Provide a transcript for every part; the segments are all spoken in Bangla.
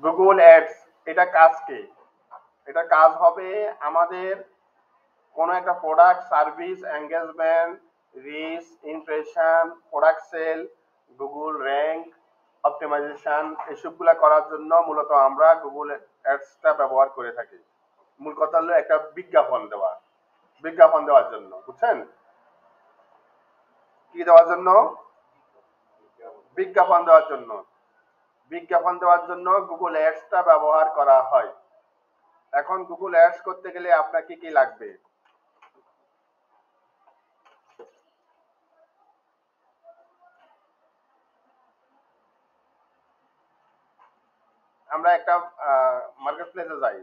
গুগল অ্যাডস এটা কাজ কি? এটা কাজ হবে আমাদের কোনো একটা product, service, engagement, reach, impression, product sale, Google rank, optimization এসবগুলা করার জন্য মূলত আমরা গুগল অ্যাডসটা ব্যবহার করে থাকি। মূল কথা হলো একটা বিজ্ঞাপন দেওয়ার জন্য, বুঝছেন? কি দেওয়ার জন্য? বিজ্ঞাপন দেওয়ার জন্য। বিজ্ঞাপন দেওয়ার জন্য গুগল অ্যাডসটা ব্যবহার করা হয়। এখন গুগল অ্যাডস করতে গেলে আপনার কি কি লাগবে? আমরা একটা মার্কেট প্লেসে যাই,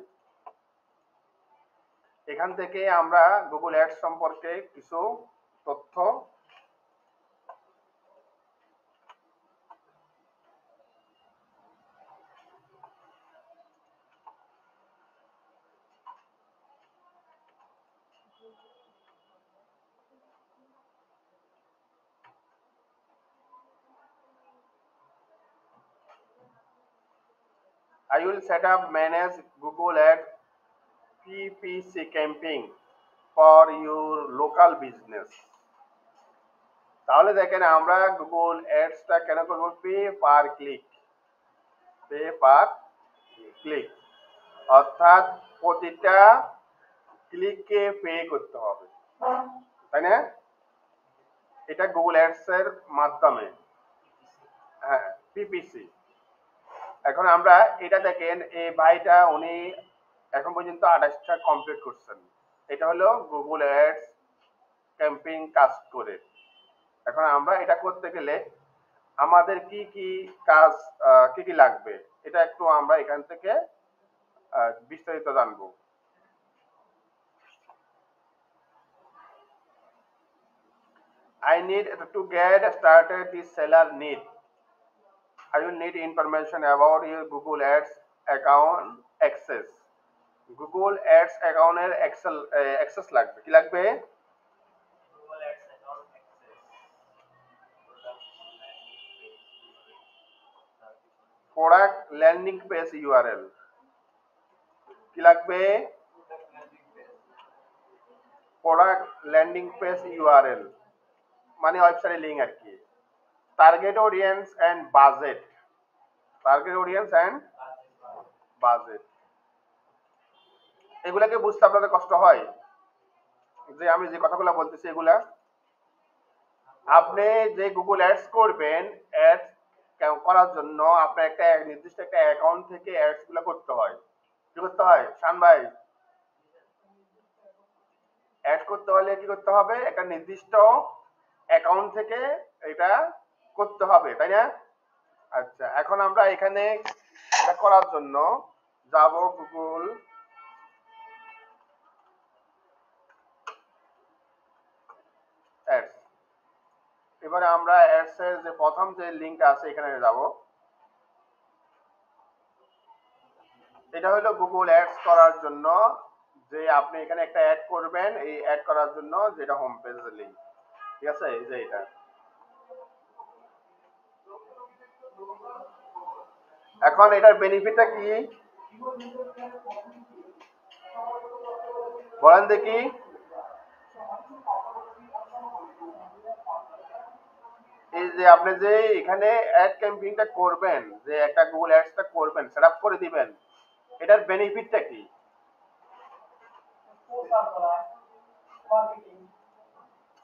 এখান থেকে আমরা গুগল অ্যাডস সম্পর্কে কিছু তথ্য I will set up manage Google Ad PPC campaign for your local business. তাহলে দেখেন আমরা গুগল অ্যাডসটা কেন করব? পে পার ক্লিক, অর্থাৎ প্রতিটা ক্লিককে পে করতে হবে, তাই না? এটা গুগল অ্যাডস এর মাধ্যমে, হ্যাঁ, পিপিসি। এখন আমরা এটা দেখেন, এই ভাইটা উনি এখন পর্যন্ত 28টা কমপ্লিট করছেন। এটা হলো গুগল অ্যাডস ক্যাম্পেইন কাজ করে। এখন আমরা এটা করতে গেলে আমাদের কি কি কাজ, কি কি লাগবে, এটা একটু আমরা এখান থেকে বিস্তারিত জানবো। I need to get started. The seller need. I will need information about your Google Ads account access. Google Ads account এর access লাগবে। কি লাগবে? Product landing page URL. কি লাগবে? প্রোডাক্ট ল্যান্ডিং পেজ ইউআরএল মানে ওয়েবসাইটের লিংক আর কি। Target audience and budget. এগুলাকে বুঝতে আপনাদের কষ্ট হয় যে আমি যে কথাগুলো বলতেছি এগুলা? আপনি যে গুগল অ্যাডস করবেন, অ্যাডস করার জন্য আপনার একটা নির্দিষ্ট একটা অ্যাকাউন্ট থেকে অ্যাডস গুলো করতে হয়। কি করতে হয় শান ভাই? অ্যাড করতে হলে কি করতে হবে? একটা নির্দিষ্ট অ্যাকাউন্ট থেকে এটা করতে হবে, তাই না? আচ্ছা, এখন আমরা এখানে এটা করার জন্য যাব গুগল অ্যাডস। এবারে আমরা অ্যাডস এর যে প্রথম যে লিংকটা আছে এখানে যাব। এটা হলো গুগল অ্যাডস করার জন্য যে আপনি এখানে একটা অ্যাড করবেন, এই অ্যাড করার জন্য যেটা হোম পেজের লিংক, ঠিক আছে? এই যে এটা। এখন এটার বেনিফিটটা কি বলেন দেখি? এই যে আপনি যে এখানে অ্যাড ক্যাম্পেইনটা করবেন, যে একটা গুগল অ্যাডসটা করবেন, সেটআপ করে দিবেন, এটার বেনিফিটটা কি?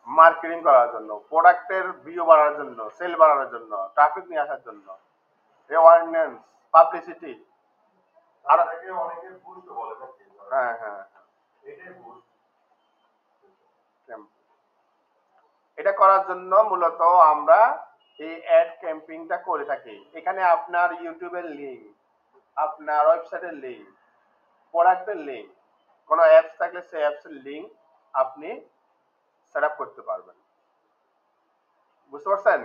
মার্কেটিং করার জন্য, প্রোডাক্টের ভিউ বাড়ানোর জন্য, সেল বাড়ানোর জন্য, ট্রাফিক নিয়ে আসার জন্য, অ্যাওয়ারনেস, পাবলিসিটি। আর অনেকে বুস্ট বলে থাকে। হ্যাঁ হ্যাঁ, এটাই বুস্ট। এটা করার জন্য মূলত আমরা এই অ্যাড ক্যাম্পেইনটা করে থাকি। এখানে আপনার ইউটিউবের লিংক, আপনার ওয়েবসাইটের লিংক, প্রোডাক্টের লিংক, কোনো অ্যাপস থাকলে সেই অ্যাপসের লিংক আপনি সেটআপ করতে পারবেন। বুঝতে পারছেন?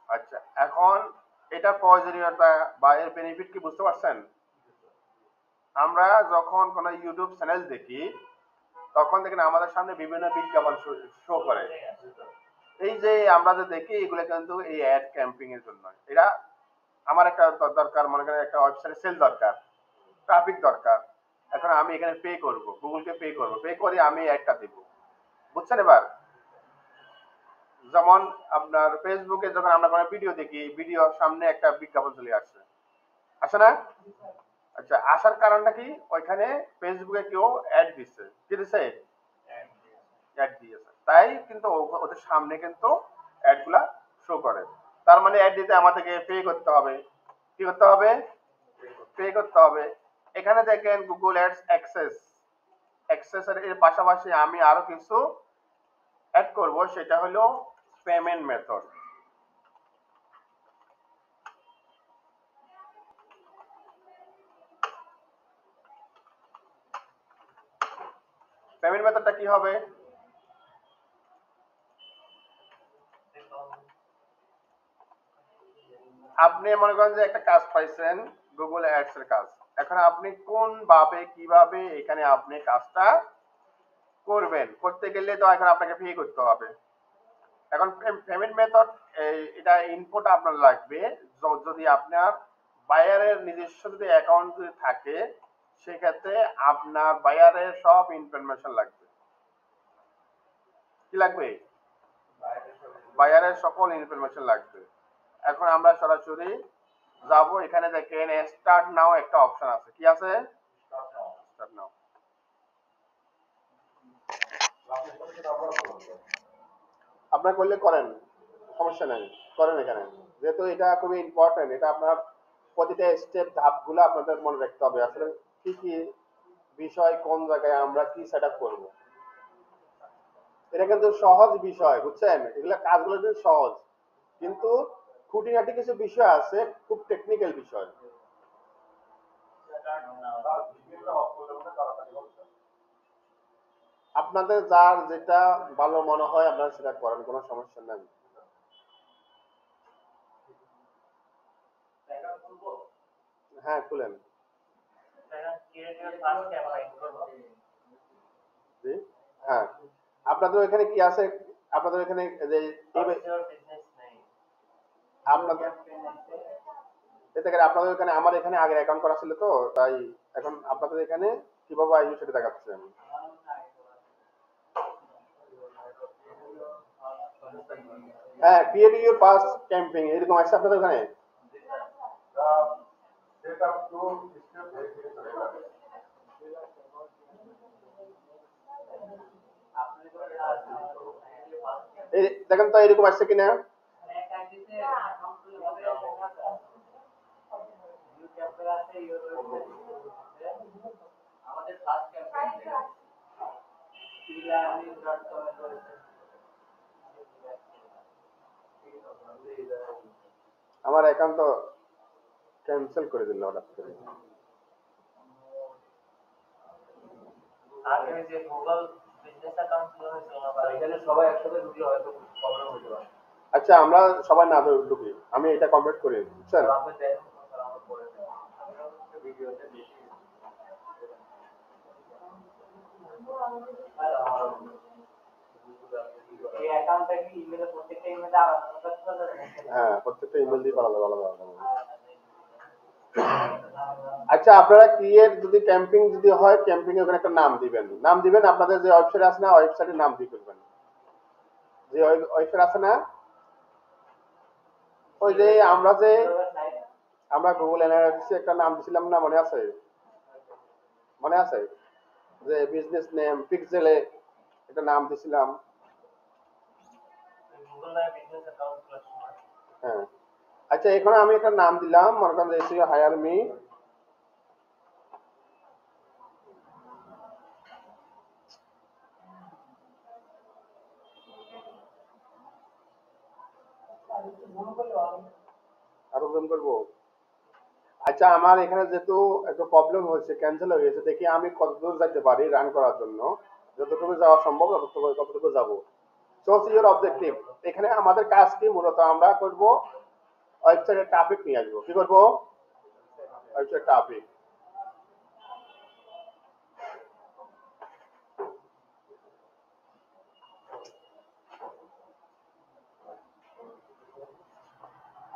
আচ্ছা, এখন এটার প্রয়োজনীয়তা বা এর বেনিফিট কি বুঝতে পারছেন? আমরা যখন কোনো ইউটিউব চ্যানেল দেখি তখন দেখেন আমাদের সামনে বিভিন্ন বিজ্ঞাপন শো করে। এই যে আমরা যে দেখি এগুলো কিন্তু এই অ্যাড ক্যাম্পেইন এর জন্য। এটা আমার একটা দরকার, মনে করেন একটা ওয়েবসাইটে সেল দরকার, ট্রাফিক দরকার। এখন আমি এখানে পে করব, গুগলকে পে করব, পে করে আমি অ্যাডটা দিব। বুঝছেন এবার? যেমন আপনার ফেসবুকে যখন আমরা কোনো ভিডিও দেখি, ভিডিওর সামনে একটা বিজ্ঞাপন চলে আসছে, আসে না? আচ্ছা, আসার কারণটা কি? ওইখানে ফেসবুকে কেউ অ্যাড দিচ্ছে, কি দিচ্ছে? অ্যাড দিয়েছে, তাই কিন্তু ওদের সামনে কিন্তু অ্যাড গুলা শো করে। তার মানে অ্যাড দিতে আমাদেরকে পে করতে হবে। কি করতে হবে? পে করতে হবে। এখানে দেখেন গুগল অ্যাডস অ্যাক্সেস, এর পাশাপাশি আমি আরো কিছু অ্যাড করব, সেটা হলো পেমেন্ট মেথড। পেমেন্ট মেথডটা কি হবে? আপনি মনে করেন যে একটা কাজ পাইছেন, গুগল অ্যাডস এর কাজ। এখন আপনি কোন ভাবে কিভাবে এখানে আপনি কাজটা করবেন, করতে গেলে তো এখন আপনাকে পে করতে হবে। এখন পেমেন্ট মেথড, এটা ইনপুট আপনার লাগবে। যদি আপনার বায়ারের নিজস্ব যদি অ্যাকাউন্ট যদি থাকে, সেক্ষেত্রে আপনার বায়ারের সব ইনফরমেশন লাগবে। কি লাগবে? বায়ারের সকল ইনফরমেশন লাগবে। এখন আমরা সরাসরি যাব, এখানে দেখেন স্টার্ট নাও একটা অপশন আছে। কি আছে? Start now. আপনার করলে করেন, সমস্যা নাই, করেন এখানে। যেহেতু এটা খুবই ইম্পর্টেন্ট, এটা আপনার প্রতিটা স্টেপ ধাপগুলো আপনাদের মনে রাখতে হবে, আসলে কি কি বিষয় কোন জায়গায় আমরা কি সেট আপ করবো। এটা কিন্তু সহজ বিষয়, বুঝছেন? এগুলা কাজগুলো কিন্তু সহজ, কিন্তু খুঁটিনাটি কিছু বিষয় আছে, খুব টেকনিক্যাল বিষয়। আপনাদের যার যেটা ভালো মনে হয় আপনারা সেটা করেন, কোনো সমস্যা নাই। হ্যাঁ, খুলেন। জি, হ্যাঁ। আপনাদের এখানে কি আছে? আপনাদের এখানে যে আপনাদের আপনাদের এখানে, আমার এখানে আগে অ্যাকাউন্ট করা ছিল তো, তাই এখন আপনাদের এখানে কিভাবে আসবে সেটা দেখাচ্ছি আমি। হ্যাঁ, ক্রিয়েট ইউর পাস ক্যাম্পিং এরকম আছে আপনাদের ওখানে। দেখেন তো এরকম আসছে কিনা। আমার অ্যাকাউন্ট তো ক্যান্সেল করে দিল হঠাৎ করে। আগে যে গুগল বিজনেস অ্যাকাউন্ট ছিল, এখানে সবাই একসাথে ঢুকলে হয়তো প্রবলেম হতে পারে। আচ্ছা, আমরা সবাই না ঢুকি, আমি এটা কমপ্লিট করি, বুঝছেন? হ্যাঁ, প্রত্যেকটা ইমেল দিয়ে আলাদা আলাদা আলাদা। আচ্ছা, আপনারা ক্রিয়েট যদি ক্যাম্পিং যদি হয়, ক্যাম্পিং এর ওখানে একটা নাম দিবেন, আপনাদের যে ওয়েবসাইট আছে না, ওয়েবসাইটের নাম দিয়ে করবেন। যে ওয়েবসাইট আছে না, ওই যে আমরা গুগল অ্যানালিটিক্সে একটা নাম দিছিলাম না, মনে আছে? মনে আছে যে বিজনেস নেম পিক্সেলে একটা নাম দিছিলাম। হ্যাঁ, আচ্ছা, এখন আমি একটা নাম দিলাম, মনে করেন যে হায়ার মি। আরো জুম করবো। আচ্ছা, আমার এখানে যেহেতু একটু প্রবলেম হয়েছে, ক্যান্সেল হয়ে গেছে, দেখি আমি কতদূর যাইতে পারি রান করার জন্য। যতটুকু যাওয়া সম্ভব ততটুকু যাবো। Choose your objective. এখানে আমাদের কাজ কি? মূলত আমরা করব ওয়েবসাইটে ট্রাফিক নিয়ে আসবো। কি করবো? Website traffic.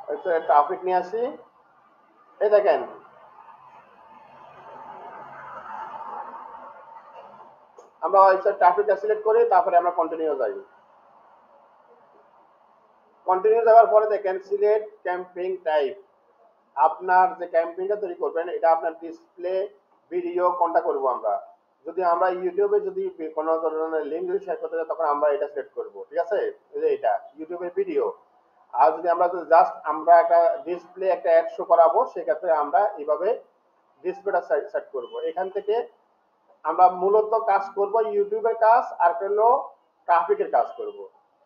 ওয়েবসাইটে ট্রাফিক নিয়ে আসি। এই দেখেন আমরা ওয়েবসাইট ট্রাফিকটা সিলেক্ট করি, তারপরে আমরা কন্টিনিউ যাই। কন্টিনিউ যাওয়ার পরে দেখেন সিলেক্ট ক্যাম্পিং টাইপ। আপনার যে ক্যাম্পিংটা তৈরি করবেন এটা আপনার ডিসপ্লে, ভিডিও কোনটা করব আমরা। যদি আমরা ইউটিউবে যদি কোনো ধরনের লিঙ্ক যদি শেয়ার করতে চাই তখন আমরা এটা সিলেক্ট করব, ঠিক আছে। এই যে এটা ইউটিউবের ভিডিও। আর যদি আমরা জাস্ট আমরা একটা ডিসপ্লে একটা অ্যাড শো করাবো সেক্ষেত্রে আমরা এইভাবে ডিসপ্লেটা সেট করব। এখান থেকে আমরা মূলত কাজ করব ইউটিউবের কাজ আর হলো ট্রাফিকের কাজ করব।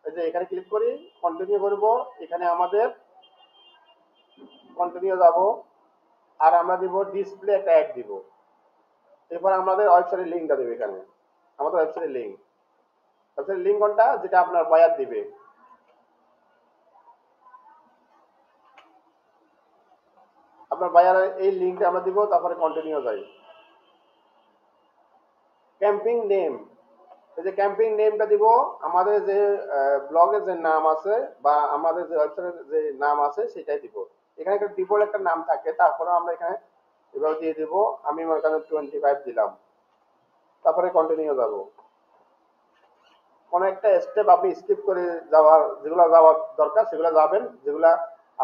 এই যে এখানে ক্লিক করি, কন্টিনিউ করব। এখানে আমাদের কন্টিনিউ যাব, আর আমরা দিব ডিসপ্লে একটা অ্যাড দিব। এরপর আমাদের ওয়েবসাইটের লিঙ্কটা দেবে। এখানে আমাদের ওয়েবসাইটের লিঙ্ক কোনটা, যেটা আপনার বায়ার দিবে। আপনার বায়ারের এই লিঙ্কটা আমরা দিব, তারপরে কন্টিনিউ যাই। ক্যাম্পিং নেম, এই যে ক্যাম্পিং নেমটা দিব আমাদের যে ব্লগের যে নাম আছে বা আমাদের যে ওয়েবসাইটের যে নাম আছে সেটাই দিব। এখানে একটা ডিফল্ট একটা নাম থাকে, তারপরে আমরা এখানে এভাবে দিয়ে দিব। আমি মনে করেন 25 দিলাম, তারপরে কন্টিনিউ যাব। কোন একটা স্টেপ আপনি স্কিপ করে যাওয়ার, যেগুলো যাওয়ার দরকার সেগুলো যাবেন, যেগুলা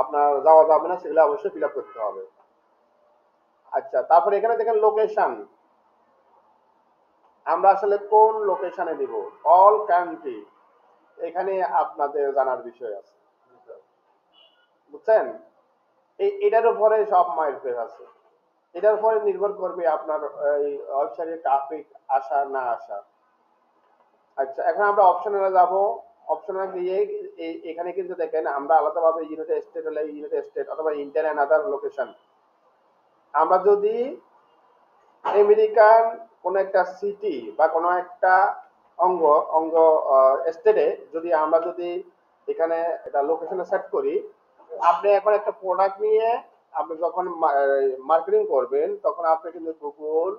আপনার যাওয়া যাবে না সেগুলো অবশ্যই ফিল আপ করতে হবে। আচ্ছা, তারপরে এখানে দেখেন লোকেশন, আমরা আসলে কোন লোকেশনে দিব। অল কান্ট্রি, এখানে আপনাদের জানার বিষয় আছে, বুঝছেন। এটার উপরে সব মাইল ফেস আছে। এটার উপরে নির্ভর করবে আপনার এই ওয়েবসাইটে ট্রাফিক আসা না আসা। আচ্ছা, এখন আমরা অপশনে যাব। অপশনে গিয়ে এখানে কিন্তু দেখেন আমরা আলাদাভাবে ইউনাইটেড স্টেট হলে ইউনাইটেড স্টেট অথবা ইন্ডিয়ান এন্ড আদার লোকেশন। আমরা যদি আমেরিকান কোন একটা সিটি বা কোনো একটা অঙ্গ অঙ্গ স্টেটে যদি আমরা যদি এখানে এটা লোকেশনে সেট করি, আপনি এখন একটা প্রোডাক্ট নিয়ে আপনি যখন মার্কেটিং করবেন তখন আপনি কিন্তু গুগল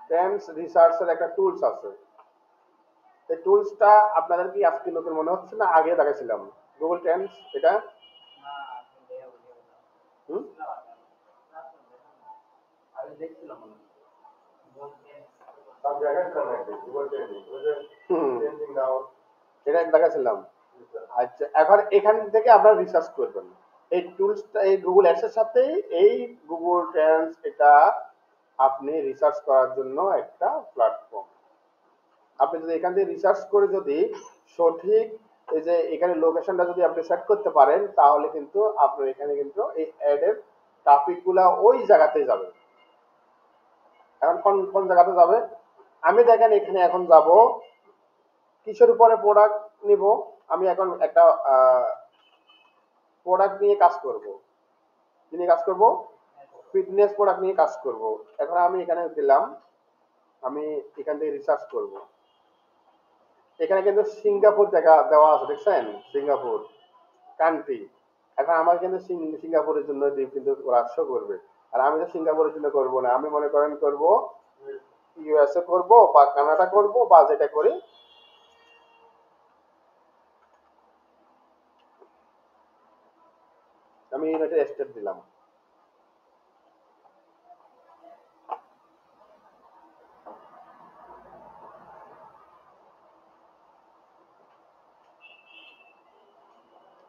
ট্রেন্ডস রিসার্চের একটা টুলস আছে। এই টুলসটা আপনাদের কি আজকে নতুন মনে হচ্ছে না আগে দেখাছিলাম? গুগল ট্রেন্ডস এটা হুম এটা দেখাছিলাম। আচ্ছা, এখন এখান থেকে আপনারা রিসার্চ করবেন এই টুলসটা, এই গুগল অ্যাডসের সাথেই এই গুগল ট্রেন্ডস এটা আপনি রিসার্চ করার জন্য একটা প্ল্যাটফর্ম। আপনি যদি এখান থেকে রিসার্চ করে যদি সঠিক এই যে এখানে লোকেশনটা যদি আপনি সেট করতে পারেন তাহলে কিন্তু আপনার এখানে কিন্তু এই অ্যাডের ট্রাফিক গুলা ওই জায়গাতে যাবে। এখন কোন কোন জায়গাতে যাবে, আমি দেখেন এখানে এখন যাব কিসের উপরে প্রোডাক্ট নিব। আমি এখন একটা প্রোডাক্ট নিয়ে কাজ করব। কি নিয়ে কাজ করব? ফিটনেস প্রোডাক্ট নিয়ে কাজ করব। এখন আমি এখানে দিলাম, আমি এখান থেকে রিসার্চ করব। এখানে কিন্তু সিঙ্গাপুর দেখা দেওয়া আছে, দেখছেন সিঙ্গাপুর কান্ট্রি। এখন আমার কিন্তু সিঙ্গাপুরের জন্য কিন্তু ওরা শো করবে। আর আমি তো সিঙ্গাপুরের জন্য করব না, আমি মনে করেন করব ইউএসএ করব বা কানাডা করব বা যেটা করি। আমি ইউনাইটেড স্টেট দিলাম।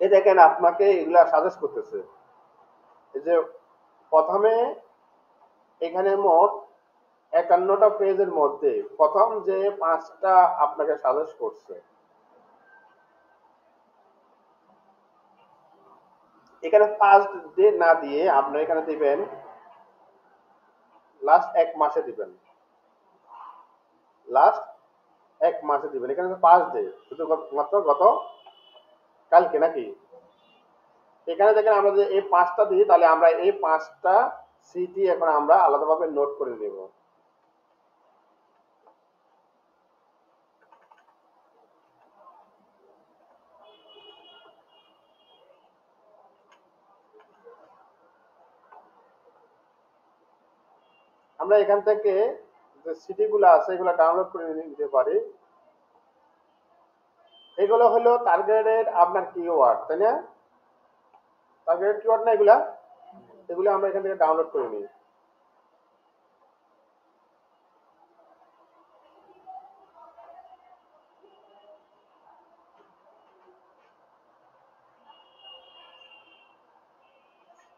এই দেখেন আপনাকে এগুলা সাজেস্ট করতেছে। এই যে প্রথমে এখানে মোট 51টা পেজের মধ্যে প্রথম যে 5টা আপনাকে সাজেস্ট করছে, এখানে ফার্স্ট ডে না দিয়ে আপনি এখানে দিবেন লাস্ট 1 মাসে দিবেন, লাস্ট 1 মাসে দিবেন। এখানে 5 ডে শুধু মাত্র গত কালকে নাকি। এখানে দেখেন আমরা যদি এই 5টা দিই তাহলে আমরা এই 5টা সিটি এখন আমরা আলাদাভাবে নোট করে নেব। আমরা এখান থেকে যে সিটি গুলো আছে এগুলো ডাউনলোড করে নিতে পারি। এগুলো হলো টার্গেটেড আপনার কিওয়ার্ড, তাই না? টার্গেটেড কিওয়ার্ড না এগুলা? এগুলো আমরা এখান থেকে ডাউনলোড করে নিই।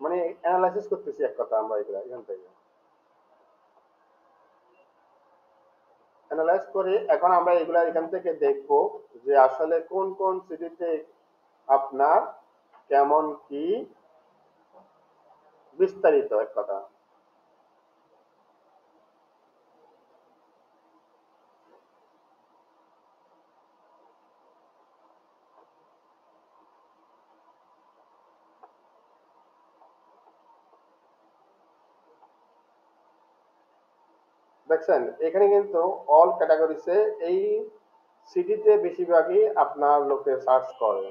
মানে অ্যানালাইসিস করতেছি এক কথা আমরা এগুলা এখান থেকে অ্যানালাইজ করে এখন আমরা এগুলা এখান থেকে দেখব যে আসলে কোন কোন সিটিতে আপনার কেমন কি বিস্তারিত এক কথা। দেখছেন এখানে কিন্তু অল ক্যাটাগরিজে এই সিটিতে বেশিরভাগই আপনার লোকে সার্চ করে।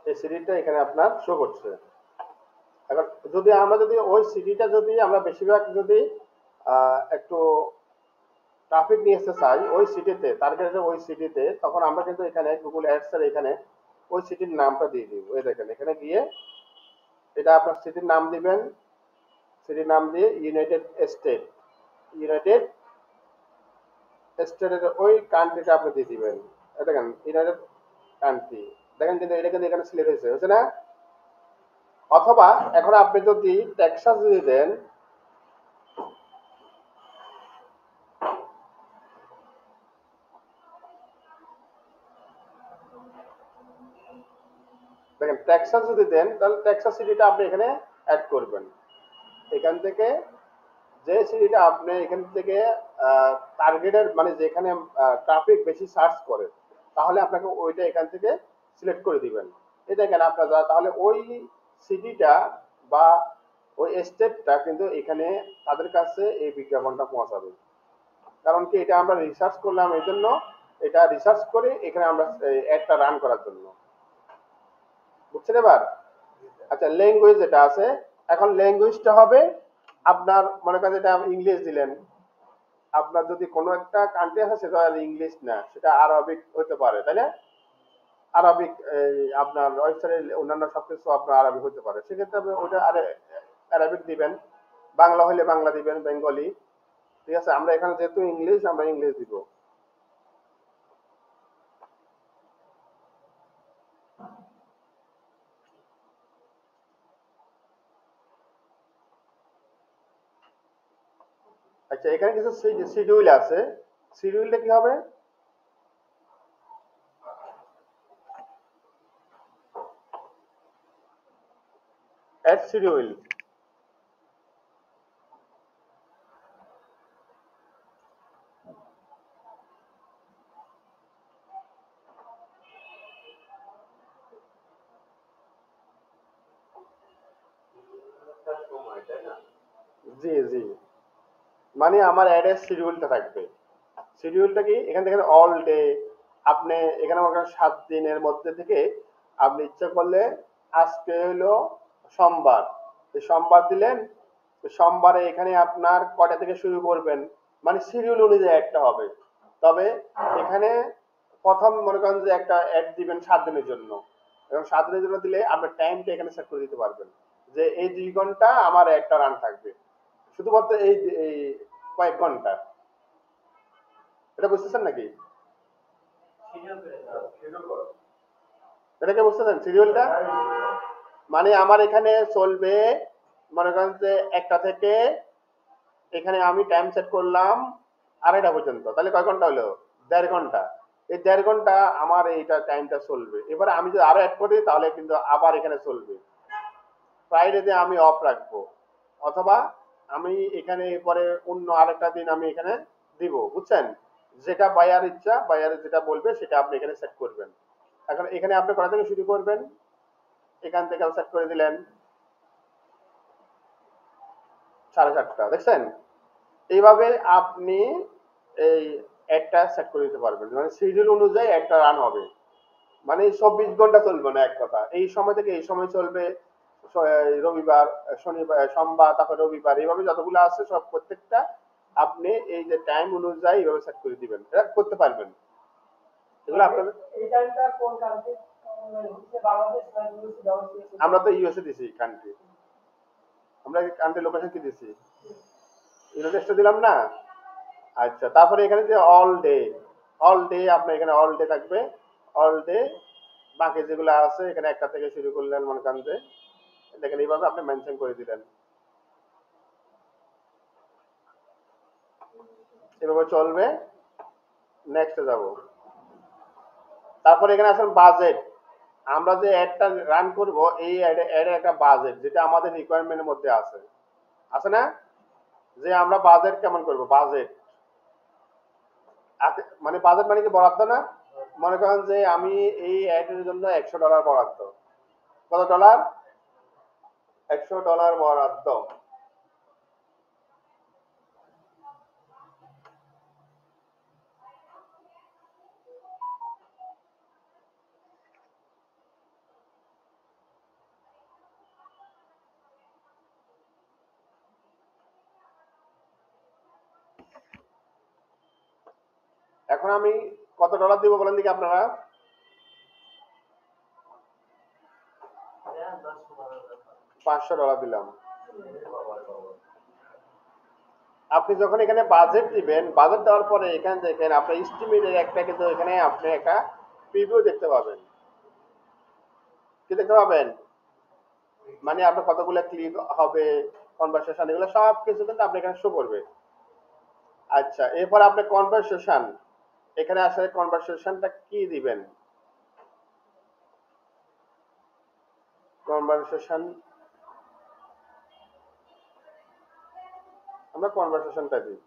এই সিটিটা এখানে আপনার শো করছে। এখন যদি আমরা যদি ওই সিটিটা যদি আমরা বেশিরভাগ যদি একটু ট্রাফিক নিয়ে আসতে চাই ওই সিটিতে টার্গেটেড ওই সিটিতে, তখন আমরা কিন্তু এখানে গুগল অ্যাডস এর এখানে ওই সিটির নামটা দিয়ে দিব। এই দেখেন এখানে গিয়ে এটা আপনার সিটির নাম দিবেন, সিটির নাম দিয়ে ইউনাইটেড স্টেট, ইউনাইটেড স্টেটের ওই কান্ট্রিটা আপনি দিয়ে দিবেন। দেখেন ইউনাইটেড কান্ট্রি, দেখেন কিন্তু এটা কিন্তু এখানে সিলেক্ট হয়েছে, হচ্ছে না? অথবা এখন আপনি যদি টেক্সাস যদি দেন, দেখেন টেক্সাস যদি দেন তাহলে টেক্সাস সিটিটা আপনি এখানে অ্যাড করবেন। এখান থেকে যে সিটিটা আপনি এখান থেকে টার্গেটের মানে যেখানে ট্রাফিক বেশি সার্চ করে তাহলে আপনাকে ওইটা এখান থেকে সিলেক্ট করে দিবেন। এই দেখেন আপনার তাহলে ওই সিটিটা বা ওই স্টেটটা কিন্তু এখানে তাদের কাছে এই বিজ্ঞাপনটা পৌঁছাবে। কারণ কি এটা আমরা রিসার্চ করলাম এই জন্য, এটা রিসার্চ করে এখানে আমরা অ্যাডটা রান করার জন্য। বুঝছেন এবার? আচ্ছা ল্যাঙ্গুয়েজ যেটা আছে, এখন ল্যাঙ্গুয়েজটা হবে আপনার মনে করেন এটা ইংলিশ দিলেন, আপনার যদি কোনো একটা কান্ট্রি আছে সেটা ইংলিশ না, সেটা আরবিক হতে পারে, তাই না? আরবিক আপনার ওয়েবসাইটে অন্যান্য সবকিছু আপনার আরবিক হতে পারে, সেক্ষেত্রে আপনি ওটা আরবিক দিবেন। বাংলা হলে বাংলা দিবেন, বেঙ্গলি, ঠিক আছে? আমরা এখানে যেহেতু ইংলিশ আমরা ইংলিশ দিব। আচ্ছা এখানে কিছু শিডিউল আছে, শিডিউলটা কি হবে? অ্যাড শিডিউল, জি জি, মানে আমার অ্যাডের শিডিউলটা থাকবে। শিডিউলটা কি এখান থেকে অল ডে, আপনি এখানে মনে করেন 7 দিনের মধ্যে থেকে আপনি ইচ্ছা করলে আজকে হলো সোমবার, এই সোমবার দিলেন, সোমবারে এখানে আপনার কয়টা থেকে শুরু করবেন, মানে শিডিউল অনুযায়ী একটা হবে। তবে এখানে প্রথম মনে করেন যে একটা অ্যাড দিবেন 7 দিনের জন্য, এবং 7 দিনের জন্য দিলে আপনার টাইমটা এখানে সেট করে দিতে পারবেন যে এই 2 ঘন্টা আমার একটা রান থাকবে, শুধুমাত্র এই এই কয়েক ঘন্টা। এটা বুঝতেছেন নাকি? এটাকে বুঝতেছেন শিডিউলটা? মানে আমার এখানে চলবে মনে করেন যে 1টা থেকে এখানে আমি টাইম সেট করলাম 2:30 পর্যন্ত, তাহলে কয় ঘন্টা হলো? 1.5 ঘন্টা। এই 1.5 ঘন্টা আমার এইটা টাইমটা চলবে। এবারে আমি যদি আরো অ্যাড করি তাহলে কিন্তু আবার এখানে চলবে। ফ্রাইডেতে আমি অফ রাখবো, অথবা আমি এখানে পরে অন্য আরেকটা দিন আমি এখানে দিব, বুঝছেন? যেটা বায়ার ইচ্ছা, বায়ার যেটা বলবে সেটা আপনি এখানে সেট করবেন। এখন এখানে আপনি কটা থেকে শুরু করবেন, এখান থেকে সেট করে দিলেন 7:30, দেখছেন? এইভাবে আপনি এই একটা সেট করে দিতে পারবেন, মানে শিডিউল অনুযায়ী একটা রান হবে, মানে 24 ঘন্টা চলবে না এক কথা, এই সময় থেকে এই সময় চলবে, রবিবার, শনিবার, সোমবার, তারপর রবিবার, এইভাবে যতগুলো আছে সব প্রত্যেকটা আপনি এই যে টাইম অনুযায়ী এইভাবে সেট করে দিবেন, এটা করতে পারবেন। এগুলো আপনাদের এই টাইমটা কোন কান্ট্রি হচ্ছে, বাংলাদেশ না ইউএসএ দেওয়া হয়েছে? আমরা তো ইউএসএ দিছি কান্ট্রি, আমরা কান্ট্রি লোকেশন কি দিছি, ইউনাইটেড স্টেট দিলাম না। আচ্ছা, তারপরে এখানে যে অল ডে আপনার এখানে অল ডে থাকবে, অল ডে। বাকি যেগুলো আছে এখানে একটা থেকে শুরু করলেন মনে করেন যে, দেখেন এইভাবে আপনি মেনশন করে দিলেন, এভাবে চলবে। নেক্সটে যাব। তারপরে এখানে আসেন বাজেট। আমরা যে অ্যাডটা রান করব, এই অ্যাডের একটা বাজেট যেটা আমাদের রিকোয়ারমেন্টের মধ্যে আছে, আছে না? যে আমরা বাজেট কেমন করব, বাজেট মানে বাজেট মানে কি বরাদ্দ না? মনে করেন যে আমি এই অ্যাডের জন্য $100 বরাদ্দ। কত ডলার? $100 বরাদ্দ। এখন আমি কত ডলার দিব বলেন দেখি আপনারা? $500 দিলাম। আপনি যখন এখানে বাজেট দিবেন, বাজেট দেওয়ার পরে এখানে দেখেন আপনার এস্টিমেটের একটা কিন্তু এখানে আপনি একটা প্রিভিউ দেখতে পাবেন। কি দেখতে পাবেন? মানে আপনার কতগুলো ক্লিক হবে, কনভারসেশন, এগুলো সব কিছু কিন্তু আপনি এখানে শো করবে। আচ্ছা, এরপর আপনি কনভারসেশন, এখানে আসলে কনভারসেশনটা কি দিবেন? কনভারসেশন, আমরা কনভারসেশনটা দিই।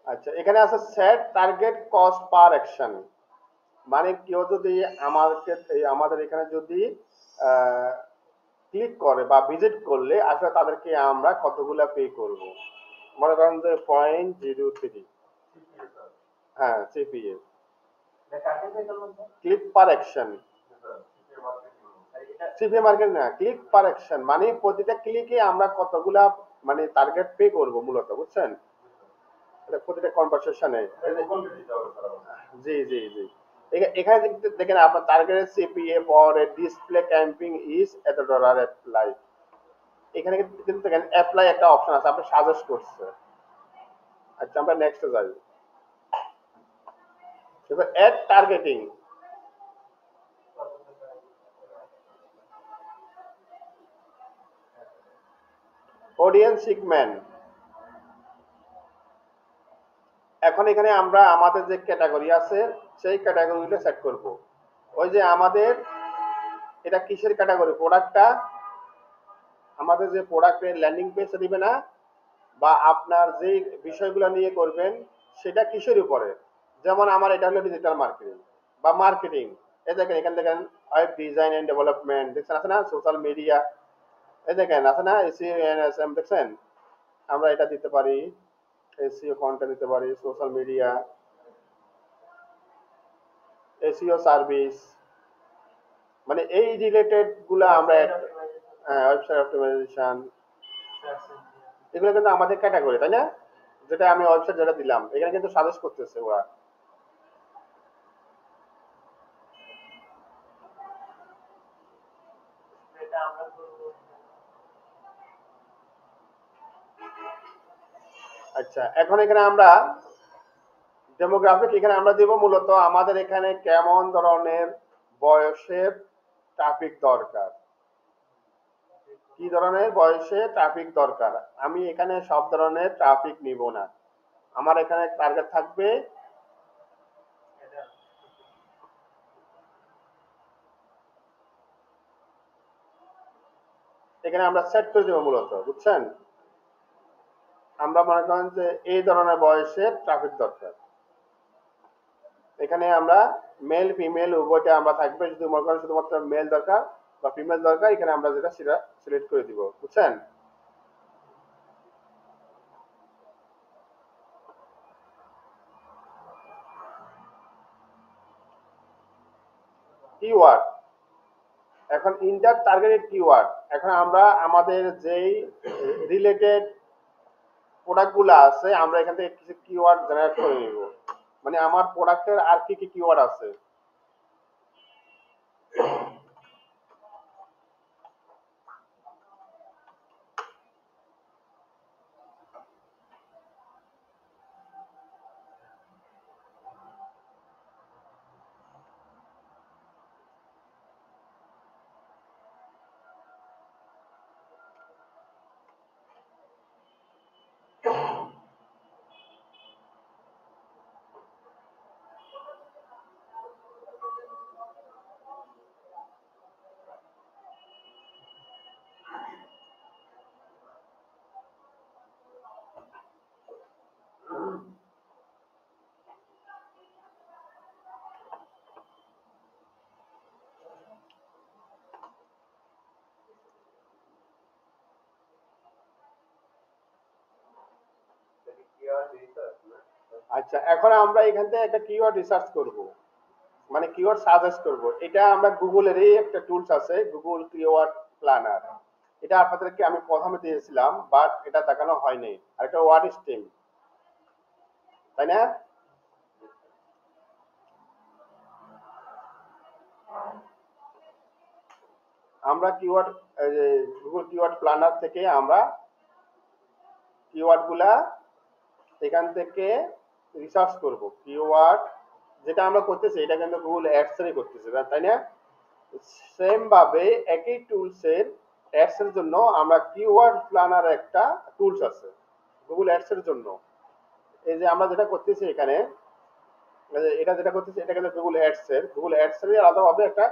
আচ্ছা, এখানে আছে set target cost per action. মানে কেউ যদি আমাদের এখানে যদি ক্লিক করে বা ভিজিট করলে আসলে তাদেরকে আমরা কতগুলা পে করব। মনে করেন যে 0.03, হ্যাঁ সিপিএ, ক্লিক পার অ্যাকশন। সিপিএ মার্কেট না, ক্লিক পার অ্যাকশন মানে প্রতিটা ক্লিকে আমরা কতগুলা মানে টার্গেট পে করব মূলত, বুঝছেন? প্রতিটা কনভারসেশনে। জি জি জি। এখানে দেখেন আপনার target CPA for display camping is এত ডলার অ্যাপ্লাই। এখানে কিন্তু দেখেন অ্যাপ্লাই একটা অপশন আছে, আপনি সাজেস্ট করছে। আচ্ছা, আমরা নেক্সটে যাই। এবার অ্যাড টার্গেটিং, অডিয়েন্স সিগমেন্ট। এখন এখানে আমরা আমাদের যে ক্যাটাগরি আছে সেই ক্যাটাগরিটা সেট করব। ওই যে আমাদের এটা কিসের ক্যাটাগরি, প্রোডাক্টটা আমাদের যে প্রোডাক্টের ল্যান্ডিং পেজে দিবে না, বা আপনার যে বিষয়গুলো নিয়ে করবেন সেটা কিসের উপরে। যেমন আমার এটা হলো ডিজিটাল মার্কেটিং বা মার্কেটিং। এই দেখেন এখানে দেখেন ওয়েব ডিজাইন এন্ড ডেভেলপমেন্ট, দেখছেন আছে না? সোশ্যাল মিডিয়া, এই দেখেন আছে না? এসইও এনএসএম, দেখছেন? আমরা এটা দিতে পারি, এসইও কন্টেন্ট দিতে পারি, সোশ্যাল মিডিয়া, এসইও সার্ভিস, মানে এই রিলেটেড গুলা আমরা, ওয়েবসাইট অপটিমাইজেশন, এগুলো কিন্তু আমাদের ক্যাটাগরি, তাই না? যেটা আমি ওয়েবসাইট যেটা দিলাম এখানে কিন্তু সাজেস্ট করতেছে ওরা। আচ্ছা, এখন এখানে আমরা ডেমোগ্রাফিক এখানে আমরা দিব মূলত আমাদের এখানে কেমন ধরনের বয়সের ট্রাফিক দরকার, কি ধরনের বয়সে ট্রাফিক দরকার। আমি এখানে সব ধরনের ট্রাফিক নিব না, আমার এখানে টার্গেট থাকবে এখানে আমরা সেট করে দেবো মূলত, বুঝছেন? আমরা মনে করেন যে এই ধরনের বয়সের ট্রাফিক দরকার, এখানে আমরা মেল ফিমেল উভয়টা আমরা থাকবে। যদি মনে করেন শুধুমাত্র মেল দরকার বা ফিমেল দরকার, এখানে আমরা যেটা সেটা সিলেক্ট করে দিব, বুঝছেন? কিওয়ার্ড, এখন ইন্টার টার্গেটেড কিওয়ার্ড, এখন আমরা আমাদের যেই রিলেটেড প্রোডাক্টগুলো আছে আমরা এখান থেকে কিছু কিওয়ার্ড জেনারেট করে নিব, মানে আমার প্রোডাক্টের আর কি কি কিওয়ার্ড আছে। আচ্ছা, এখন আমরা এখান থেকে একটা কিওয়ার্ড রিসার্চ করব, মানে কিওয়ার্ড সাজেস্ট করব। এটা আমরা গুগলেরই একটা টুলস আছে, গুগল কিওয়ার্ড প্ল্যানার। এটা আপনাদেরকে আমি প্রথমে দিয়েছিলাম, বাট এটা দেখানো হয়নি। আর একটা ওয়ার্ড স্ট্রিম, তাই না? আমরা কিওয়ার্ড গুগল কিওয়ার্ড প্ল্যানার থেকে আমরা কিওয়ার্ড গুলা এখান থেকে রিসার্চ করব। কিওয়ার্ড যেটা আমরা করতেছি এটা কিন্তু গুগল অ্যাডস এর করতেছি, তাই না? সেম ভাবে একই টুলসের অ্যাডস এর জন্য আমরা কিওয়ার্ড প্ল্যানার একটা টুলস আছে গুগল অ্যাডস এর জন্য। এই যে আমরা যেটা করতেছি এখানে, এটা যেটা করতেছি এটা কিন্তু গুগল অ্যাডস এর আলাদাভাবে একটা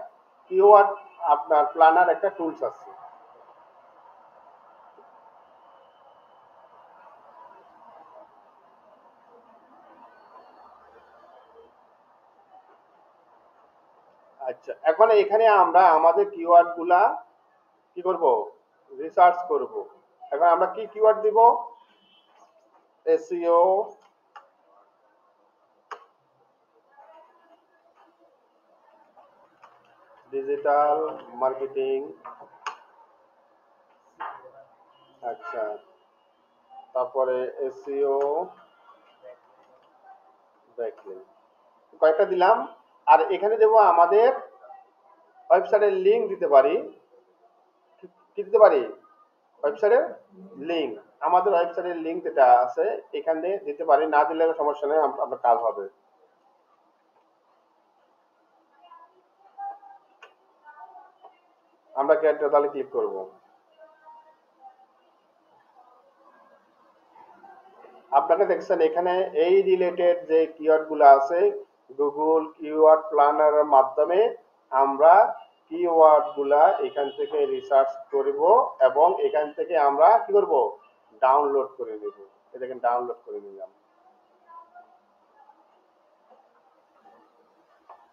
কিওয়ার্ড আপনার প্ল্যানার একটা টুলস আছে। আচ্ছা, এখন এখানে আমরা আমাদের কিওয়ার্ড গুলা কি করব, রিসার্চ করব। এখন আমরা কি কিওয়ার্ড দিব, এসইও, ডিজিটাল মার্কেটিং, আচ্ছা, তারপরে এসইও ব্যাকলিংক, কয়েকটা দিলাম। আর এখানে দেব আমাদের ওয়েবসাইটের লিংক দিতে পারি, কি দিতে পারি, ওয়েবসাইটের লিংক। আমাদের ওয়েবসাইটের লিংক যেটা আছে এখানে দিতে পারি, না দিলে সমস্যা নেই, আপনার কাজ হবে। আমরা গেট তাহলে ক্লিক করব। আপনাকে দেখছেন এখানে এই রিলেটেড যে কিওয়ার্ড গুলো আছে গুগল কিওয়ার্ড প্ল্যানারের মাধ্যমে আমরা কিওয়ার্ড গুলা এখান থেকে রিসার্চ করব এবং এখান থেকে আমরা কি করব, ডাউনলোড করে নেব। এটাকে ডাউনলোড করে নিলাম।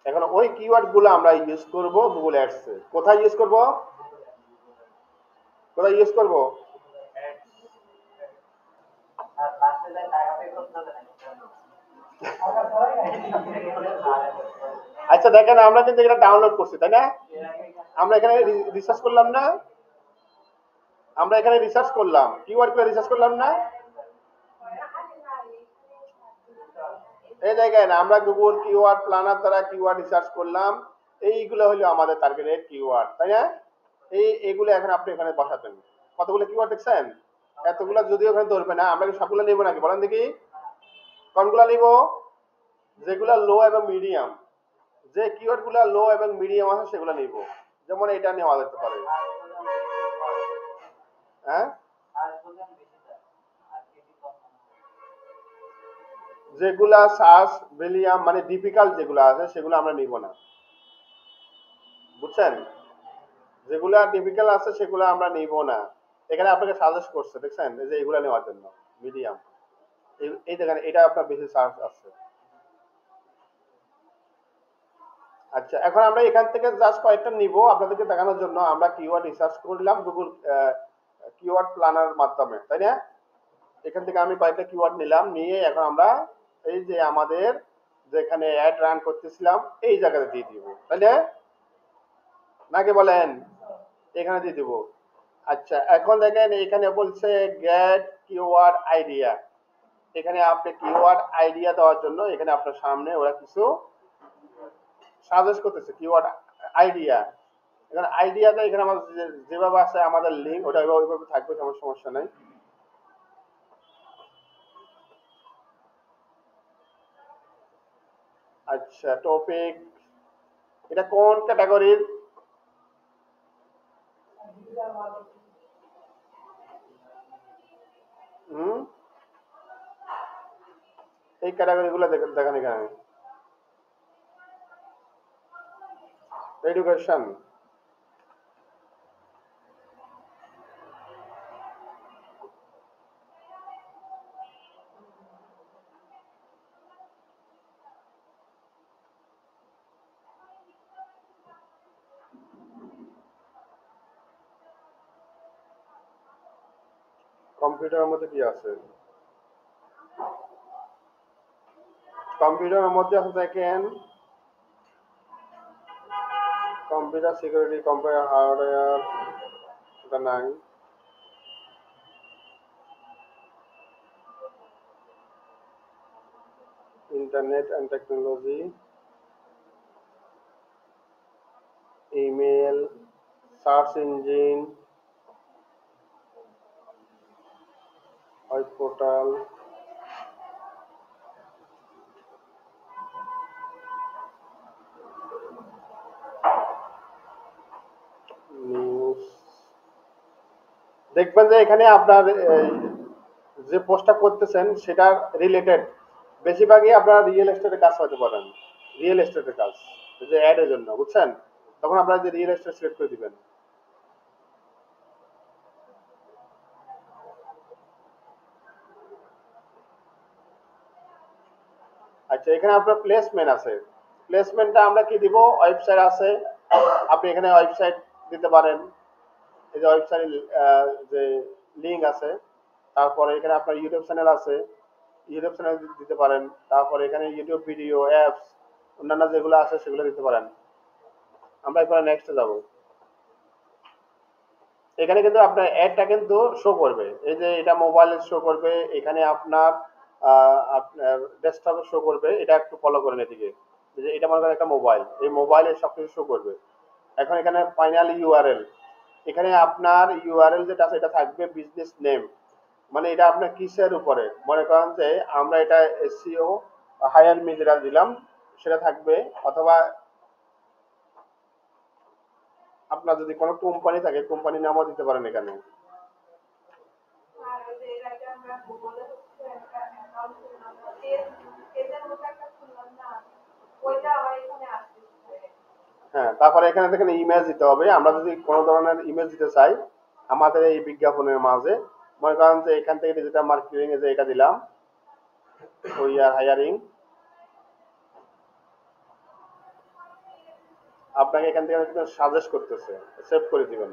এখন ওই কিওয়ার্ড গুলো আমরা ইউজ করব গুগল অ্যাডস এ। কোথায় ইউজ করব, কোথায় ইউজ করব, আচ্ছা দেখেন আমরা কিন্তু এটা ডাউনলোড করছি, তাই না? আমরা এখানে রিসার্চ করলাম না, আমরা এখানে রিসার্চ করলাম, কিওয়ার্ড গুলো রিসার্চ করলাম না। এই জায়গায় না আমরা গুগল কিওয়ার্ড প্ল্যানার দ্বারা কিওয়ার্ড রিসার্চ করলাম, এইগুলো হলো আমাদের টার্গেটেড কিওয়ার্ড, তাই না? এইগুলো এখন আপনি এখানে বসাবেন। কতগুলো কিওয়ার্ড দেখছেন, এতগুলো যদিও এখানে ধরবে না, আমরা কি সবগুলো নেব নাকি বলেন দেখি, কোনগুলো নিব, যেগুলো লো এবং মিডিয়াম, যে কিওয়ার্ড গুলো লো এবং মিডিয়াম আছে সেগুলো নিব। যেমন এটা নেওয়া যেতে পারে, হ্যাঁ, যেগুলা সার্চ মিডিয়াম মানে ডিফিকাল্ট যেগুলো আছে সেগুলো আমরা নিব না, বুঝছেন? যেগুলা ডিফিকাল্ট আছে সেগুলো আমরা নিব না। এখানে আপনাকে সাজেস্ট করছে দেখছেন, এই যে এগুলা নেওয়ার জন্য মিডিয়াম, এই দেখেন এটা আপনার বেশি সার্চ আছে। আচ্ছা, এখন আমরা এখান থেকে জাস্ট কয়েকটা নিব আপনাদেরকে দেখানোর জন্য। আমরা কিওয়ার্ড রিসার্চ করলাম গুগল কিওয়ার্ড প্ল্যানার মাধ্যমে, তাই না? এখান থেকে আমি কয়েকটা কিওয়ার্ড নিলাম, নিয়ে এখন আমরা এই যে আমাদের যেখানে অ্যাড রান করতেছিলাম এই জায়গাতে দিয়ে দিব, তাই না? নাকি বলেন? এখানে দিয়ে দিব। আচ্ছা, এখন দেখেন এখানে বলছে গেট কিওয়ার্ড আইডিয়া। এখানে আপনি কিওয়ার্ড আইডিয়া দেওয়ার জন্য এখানে আপনার সামনে ওরা কিছু সাজেস্ট করতেছে কিওয়ার্ড আইডিয়া। এখানে আইডিয়াটা এখানে আমাদের যেভাবে আছে আমাদের লিঙ্ক ওটা ওইভাবে থাকবে, কোনো সমস্যা নাই। আচ্ছা, টপিক এটা কোন ক্যাটাগরির? Digital marketing. হুম, এই ক্যাটাগরি গুলো দেখেন এখানে এডুকেশন, কম্পিউটারের মধ্যে কি আছে? কম্পিউটারের মধ্যে আছে দেখেন কম্পিউটার সিকিউরিটি, কম্পিউটার হার্ডওয়্যার, এটা নাই। Internet and technology, email, search engine, web portal, news. দেখবেন যে এখানে আপনার যে পোস্টটা করতেছেন সেটার রিলেটেড বেশিরভাগই আপনারা রিয়েল এস্টেটের কাজ হতে পারেন। রিয়েল এস্টেটের কাজ, যে অ্যাড এর জন্য, বুঝছেন? তখন আপনারা যে রিয়েল এস্টেট সিলেক্ট করে দিবেন। আচ্ছা, এখানে আপনার প্লেসমেন্ট আছে। প্লেসমেন্টটা আমরা কি দিব? ওয়েবসাইট আছে, আপনি এখানে ওয়েবসাইট দিতে পারেন। এই যে ওয়েবসাইট যে লিঙ্ক আছে, তারপরে এখানে আপনার ইউটিউব চ্যানেল আছে, ইউটিউব চ্যানেল দিতে পারেন। তারপরে এখানে ইউটিউব ভিডিও, অ্যাপস, অন্যান্য যেগুলো আছে সেগুলো দিতে পারেন। আমরা এরপরে নেক্সটে যাব। এখানে কিন্তু আপনার অ্যাডটা কিন্তু শো করবে, এই যে এটা মোবাইলে শো করবে, এখানে আপনার আপনার ডেস্কটপে শো করবে। এটা একটু ফলো করেন এদিকে, যে এটা মনে করেন একটা মোবাইল, এই মোবাইলে সবকিছু শো করবে। এখন এখানে ফাইনাল ইউআরএল, এখানে আপনার ইউআরএল যেটা আছে এটা থাকবে বিজনেস নেম, মানে এটা আপনার কিসের উপরে, মনে করেন যে আমরা এটা এসইও হায়ার মি যেটা দিলাম সেটা থাকবে, অথবা আপনার যদি কোনো কোম্পানি থাকে কোম্পানির নামও দিতে পারেন এখানে। আর ওই যে এর আগে আমরা গুগলে হচ্ছে একটা অ্যাকাউন্ট খুললাম না, পেজের মতো একটা খুললাম না, ওইটা আবার এখানে আসতেছে। হ্যাঁ, তারপরে এখানে দেখেন ইমেজ দিতে হবে। আমরা যদি কোনো ধরনের ইমেজ দিতে চাই আমাদের এই বিজ্ঞাপনের মাঝে, মনে করেন যে এখান থেকে ডিজিটাল মার্কেটিং এ যে এটা দিলাম, উই আর হায়ারিং, আপনাকে এখান থেকে কিন্তু সাজেস্ট করতেছে, সেভ করে দিবেন।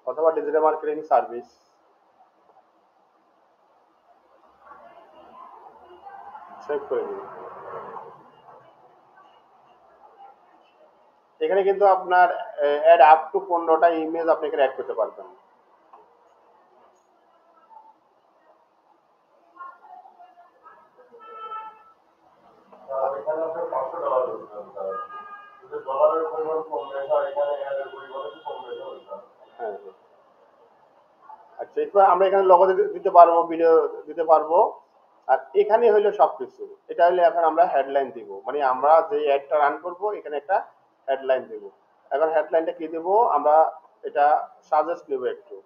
অথবা ডিজিটাল মার্কেটিং সার্ভিস, সেভ করে দিবেন। এখানে কিন্তু আপনার অ্যাড আপ টু 15টা ইমেজ আপনি এখানে অ্যাড করতে পারবেন। হ্যাঁ, আচ্ছা, এরপর আমরা এখানে লোগো দিতে পারবো, ভিডিও দিতে পারবো। আর এখানে হইলো সবকিছু। এটা হইলে এখন আমরা হেডলাইন দিব, মানে আমরা যে অ্যাডটা রান করব এখানে একটা হেডলাইন দিব। এখন হেডলাইনটা কি দেব আমরা, এটা সাজেস্ট নেব একটু।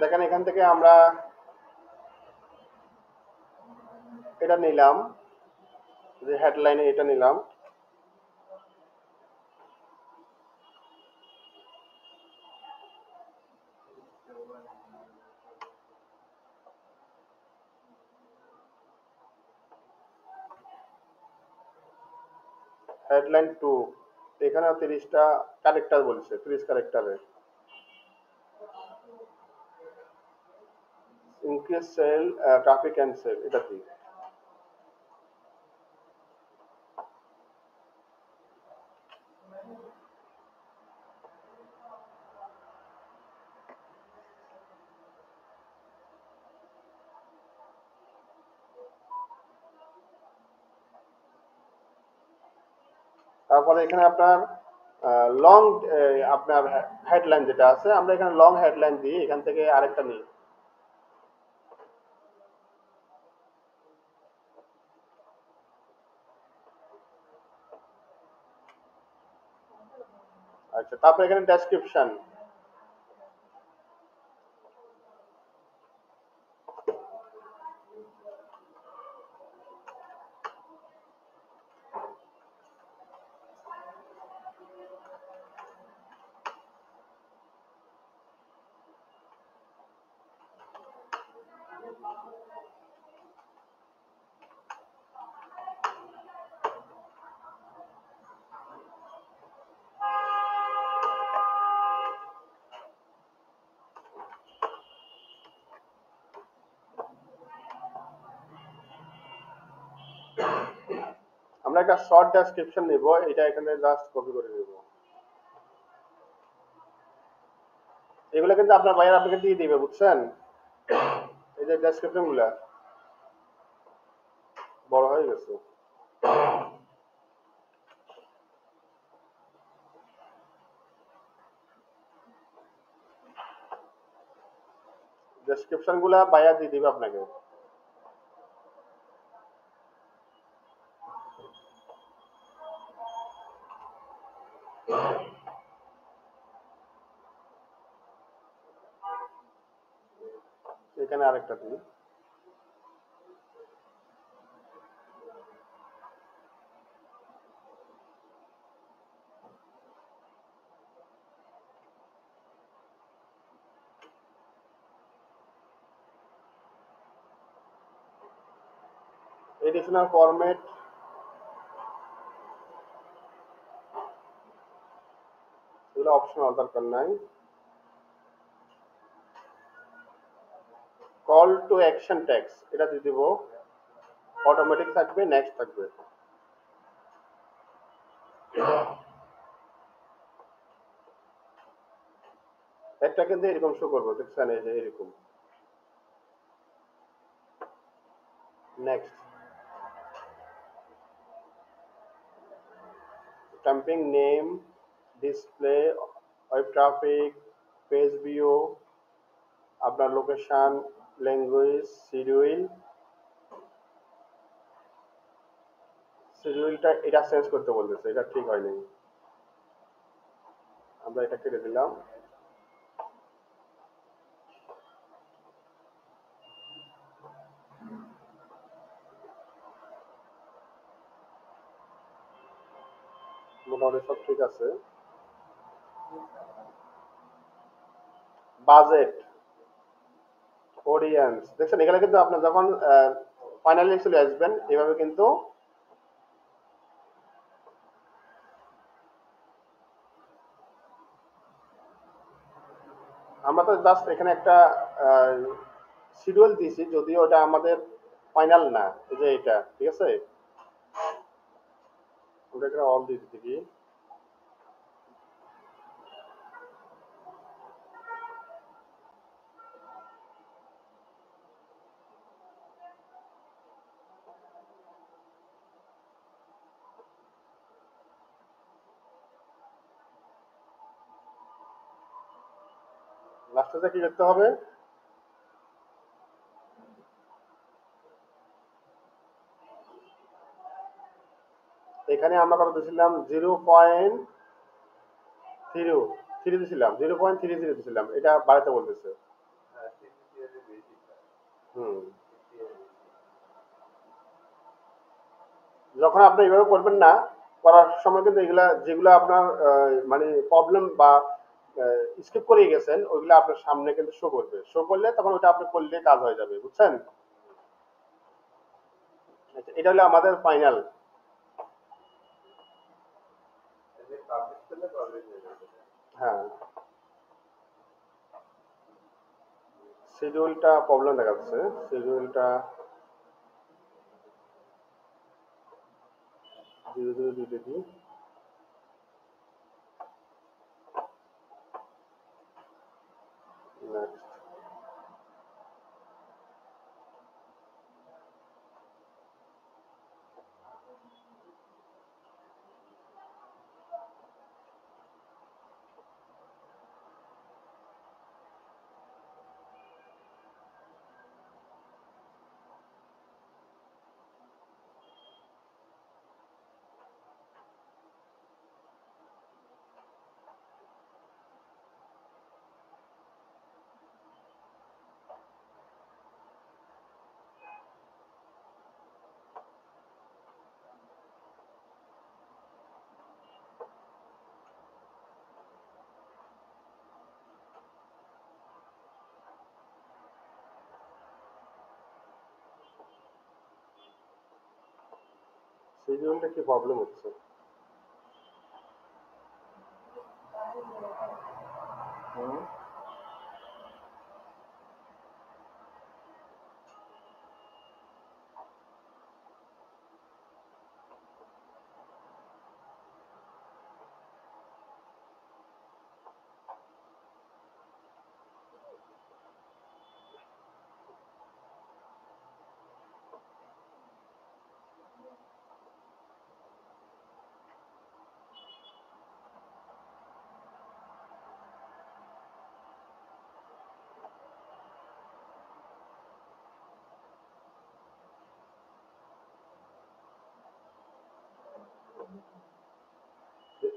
দেখেন এখান থেকে আমরা এটা নিলাম, যে হেডলাইনে এটা নিলাম। হেডলাইন 2, এখানে 30টা ক্যারেক্টার বলছে, 30 ক্যারেক্টারে। Increase sale traffic and sale, এটা কি? তারপরে এখানে আপনার লং, আপনার হেডলাইন যেটা আছে, আমরা এখানে লং হেডলাইন দিই, এখান থেকে আরেকটা নিই। আচ্ছা, তারপরে এখানে ডেসক্রিপশন। আমরা একটা শর্ট ডেসক্রিপশন নিব, এটা এখানে জাস্ট কপি করে নিব। এগুলো কিন্তু আপনার ভাইয়ের আপনাকে দিয়ে দিবে, বুঝছেন? এই যে ডেসক্রিপশন গুলা বড় হয়ে গেছে। ডেসক্রিপশন গুলা ভাইয়া দিয়ে দিবে আপনাকে। এখানে আরেকটা দিই। এডিশনাল ফরম্যাট, এগুলো অপশনাল, দরকার নাই। কল টু অ্যাকশন ট্যাক্স, এটা দিয়ে দিব। অটোমেটিক থাকবে, নেক্সট থাকবে। একটা কিন্তু এরকম শো করবো, দেখছেন? এই যে এরকম। Next. Stamping name, display, web traffic, page view, আপনার লোকেশন, ল্যাঙ্গুয়েজ, শিডিউল। শিডিউলটা এটা চেঞ্জ করতে বলতেছে, এটা ঠিক হয়নি, আমরা এটা কেটে দিলাম। মোটামুটি সব ঠিক আছে। বাজেট, অডিয়েন্স, দেখছেন? এখানে কিন্তু আপনার যখন ফাইনালি চলে আসবেন, এভাবে কিন্তু আমরা তো জাস্ট এখানে একটা শিডিউল দিয়েছি, যদিও ওটা আমাদের ফাইনাল না। এই যে এটা, ঠিক আছে? আমরা এখানে অল দিয়ে দিতে কি, লাস্টে কি করতে হবে? এখানে আমরা কত দিয়েছিলাম? 0.3 দিয়েছিলাম, 0.30 দিয়েছিলাম, এটা বাড়াতে বলতেছে। হুম, যখন আপনি এইভাবে করবেন না, করার সময় কিন্তু এগুলা যেগুলো আপনার মানে প্রবলেম বা স্কিপ করে গেছেন ওইগুলো আপনার সামনে কিন্তু শো করবে, শো করলে তখন ওটা আপনি করলে কাজ হয়ে যাবে, বুঝছেন? আচ্ছা, এটা হলো আমাদের ফাইনাল। হ্যাঁ, শিডিউলটা প্রবলেম দেখাচ্ছে, শিডিউলটা ধীরে ধীরে দিতে দিই। নেক্সট, শিডিউলটা কি প্রবলেম হচ্ছে? হুম,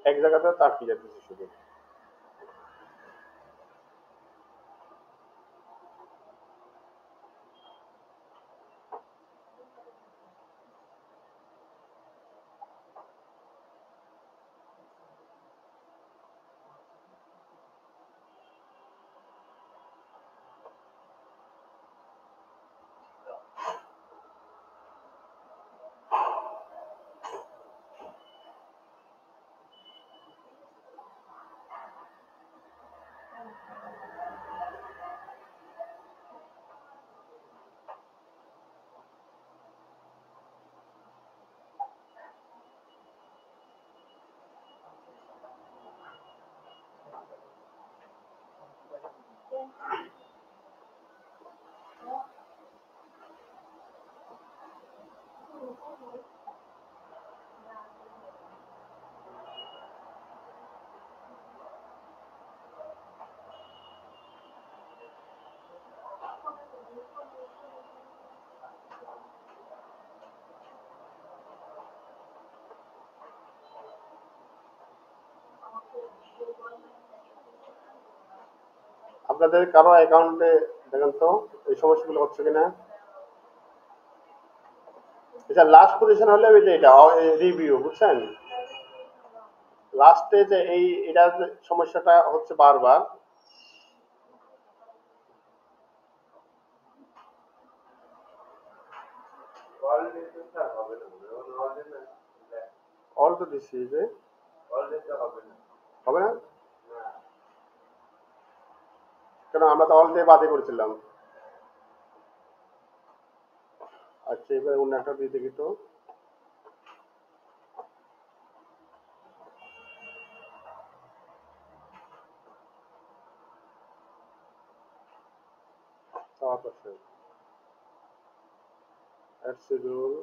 এক জায়গাতে তার কি যাচ্ছে শুধু। আপনাদের কারো অ্যাকাউন্টে দেখেন তো এই সমস্যাগুলো হচ্ছে কিনা। আচ্ছা, লাস্ট পজিশন হলে ওই যে এটা রিভিউ, বুঝছেন? লাস্টে যে এই এটা সমস্যাটা হচ্ছে বারবার। অল তো দিচ্ছি যে হবে না কেন, আমরা তো অল দিয়ে বাদে করেছিলাম। আচ্ছা, এবার অন্য একটা দিয়ে দেখি তো। তারপর অ্যাড শিডিউল,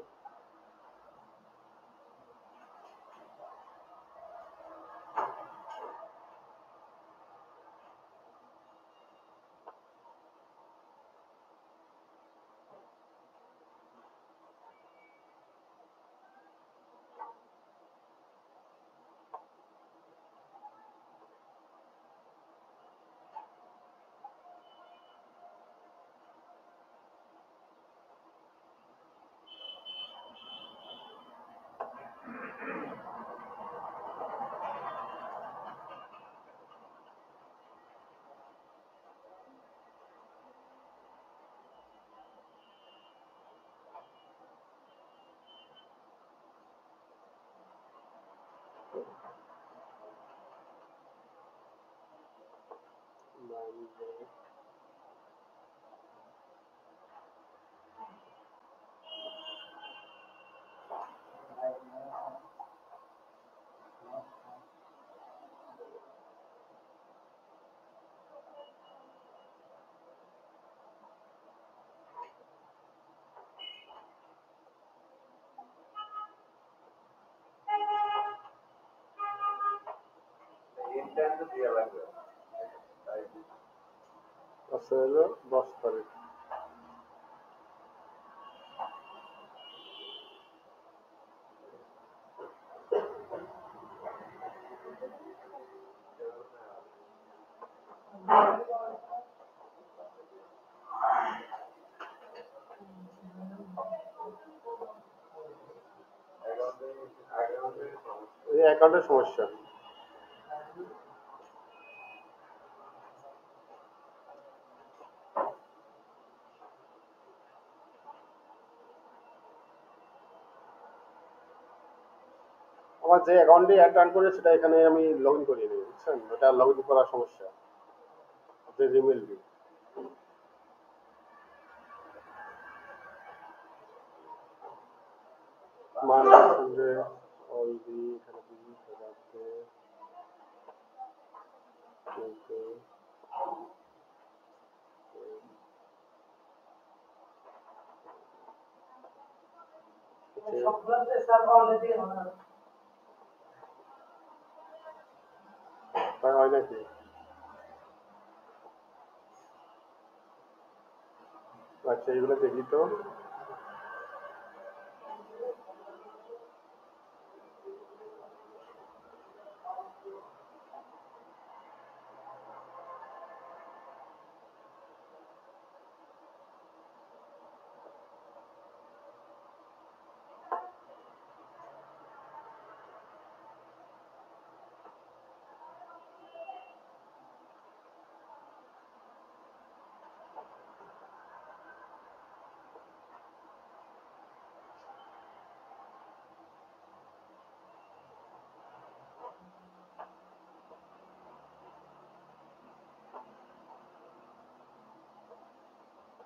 আচ্ছা হলো 10 তারিখ। এই অ্যাকাউন্টের সমস্যা। আমার যে অ্যাকাউন্টে অ্যাড রান করে সেটা এখানে আমি লগ ইন করিয়ে নিই, বুঝছেন? ওটা লগ ইন করার সমস্যা, যে জিমেল দিই। মানে যে ওই দিই এখানে দিই সেটাতে তাই হয় নাকি? আচ্ছা এগুলো দেখি তো।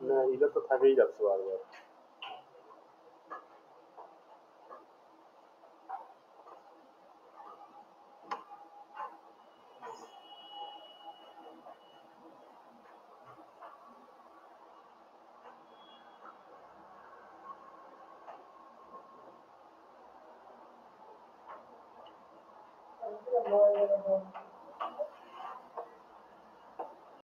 না এটা তো থাকেই যাচ্ছে বারবার।